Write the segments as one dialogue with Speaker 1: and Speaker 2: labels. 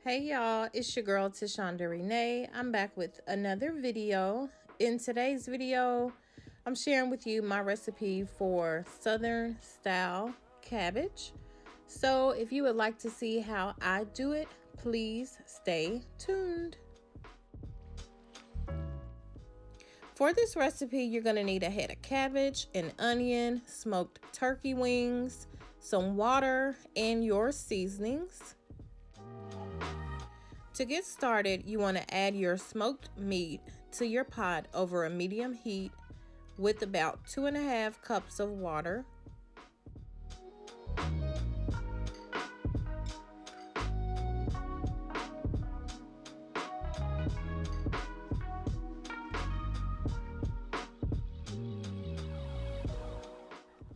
Speaker 1: Hey y'all, it's your girl Tashondarenae. I'm back with another video. In today's video, I'm sharing with you my recipe for Southern style cabbage. So if you would like to see how I do it, please stay tuned. For this recipe, you're going to need a head of cabbage, an onion, smoked turkey wings, some water, and your seasonings. To get started, you want to add your smoked meat to your pot over a medium heat with about 2.5 cups of water.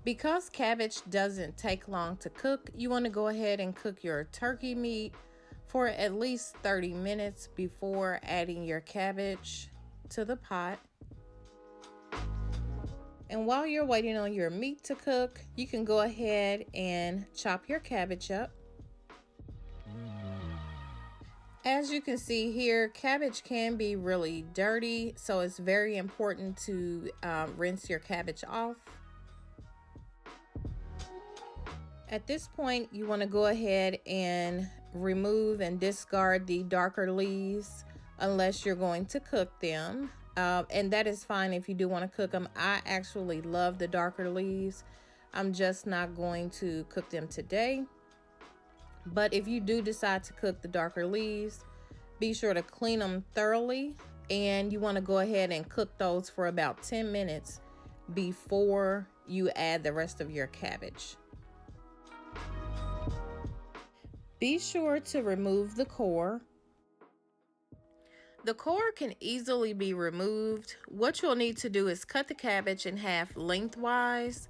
Speaker 1: Because cabbage doesn't take long to cook, you want to go ahead and cook your turkey meat for at least 30 minutes before adding your cabbage to the pot. And while you're waiting on your meat to cook, you can go ahead and chop your cabbage up. As you can see here, cabbage can be really dirty, so it's very important to rinse your cabbage off. At this point, you want to go ahead and remove and discard the darker leaves unless you're going to cook them. And that is fine if you do want to cook them. I actually love the darker leaves. I'm just not going to cook them today. But if you do decide to cook the darker leaves, be sure to clean them thoroughly. And you want to go ahead and cook those for about 10 minutes before you add the rest of your cabbage. Be sure to remove the core. The core can easily be removed. What you'll need to do is cut the cabbage in half lengthwise.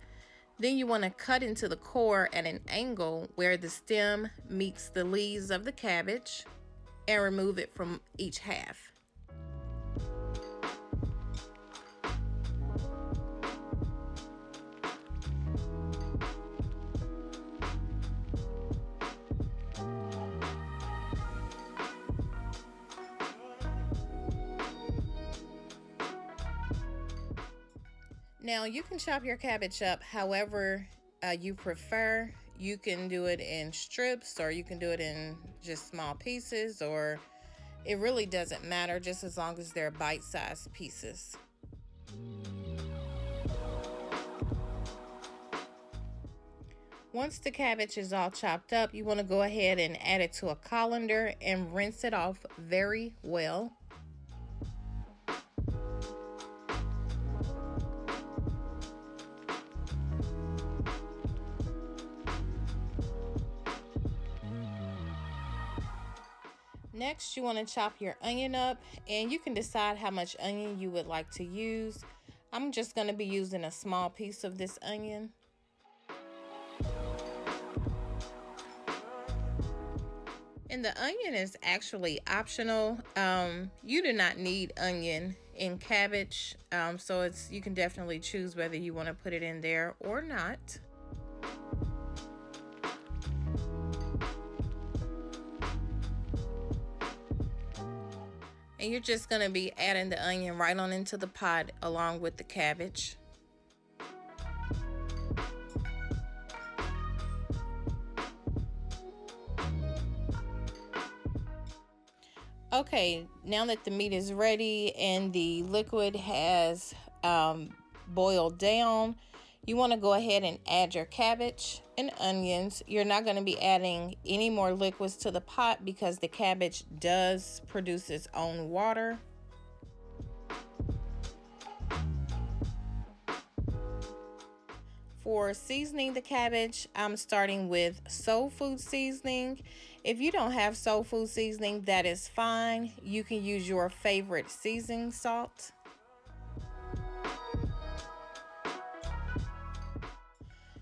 Speaker 1: Then you want to cut into the core at an angle where the stem meets the leaves of the cabbage and remove it from each half. Now you can chop your cabbage up however you prefer. You can do it in strips, or you can do it in just small pieces, or it really doesn't matter, just as long as they're bite-sized pieces. Once the cabbage is all chopped up, you want to go ahead and add it to a colander and rinse it off very well. Next, you want to chop your onion up, and you can decide how much onion you would like to use. I'm just going to be using a small piece of this onion. And the onion is actually optional. You do not need onion in cabbage, so you can definitely choose whether you want to put it in there or not. And you're just going to be adding the onion right on into the pot along with the cabbage. Okay, now that the meat is ready and the liquid has boiled down, you want to go ahead and add your cabbage and onions. You're not going to be adding any more liquids to the pot because the cabbage does produce its own water. For seasoning the cabbage, I'm starting with soul food seasoning. If you don't have soul food seasoning, that is fine. You can use your favorite seasoning salt.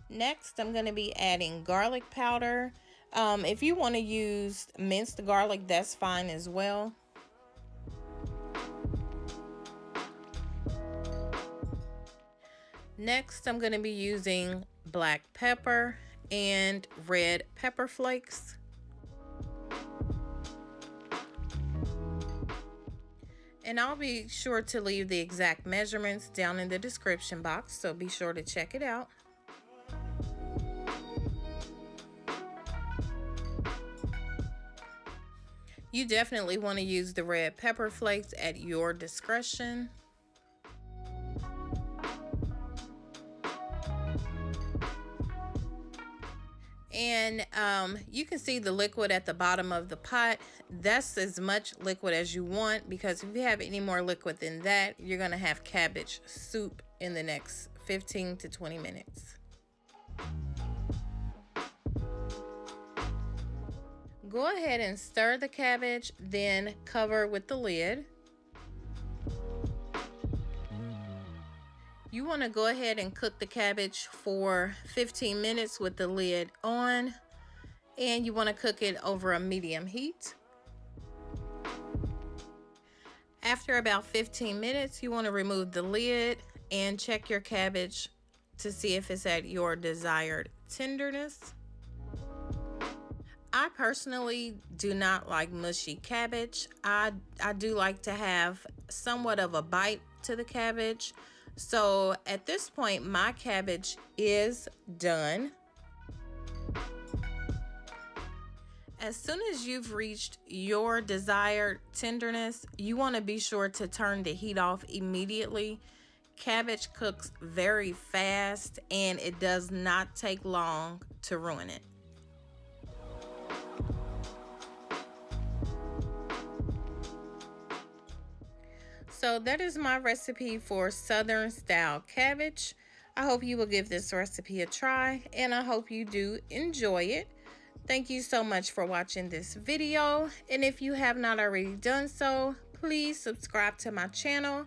Speaker 1: Next, I'm going to be adding garlic powder. If you want to use minced garlic, that's fine as well. Next, I'm going to be using black pepper and red pepper flakes. And I'll be sure to leave the exact measurements down in the description box, so be sure to check it out. You definitely want to use the red pepper flakes at your discretion. And you can see the liquid at the bottom of the pot. That's as much liquid as you want, because if you have any more liquid than that, you're going to have cabbage soup in the next 15 to 20 minutes. Go ahead and stir the cabbage, then cover with the lid. You want to go ahead and cook the cabbage for 15 minutes with the lid on, and you want to cook it over a medium heat. After about 15 minutes, you want to remove the lid and check your cabbage to see if it's at your desired tenderness. I personally do not like mushy cabbage. I do like to have somewhat of a bite to the cabbage. So at this point, my cabbage is done. As soon as you've reached your desired tenderness, you want to be sure to turn the heat off immediately. Cabbage cooks very fast, and it does not take long to ruin it. So that is my recipe for Southern style cabbage. I hope you will give this recipe a try, and I hope you do enjoy it. Thank you so much for watching this video, and if you have not already done so, please subscribe to my channel,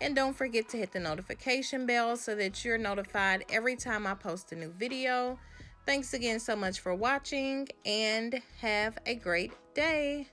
Speaker 1: and don't forget to hit the notification bell so that you're notified every time I post a new video. Thanks again so much for watching, and have a great day.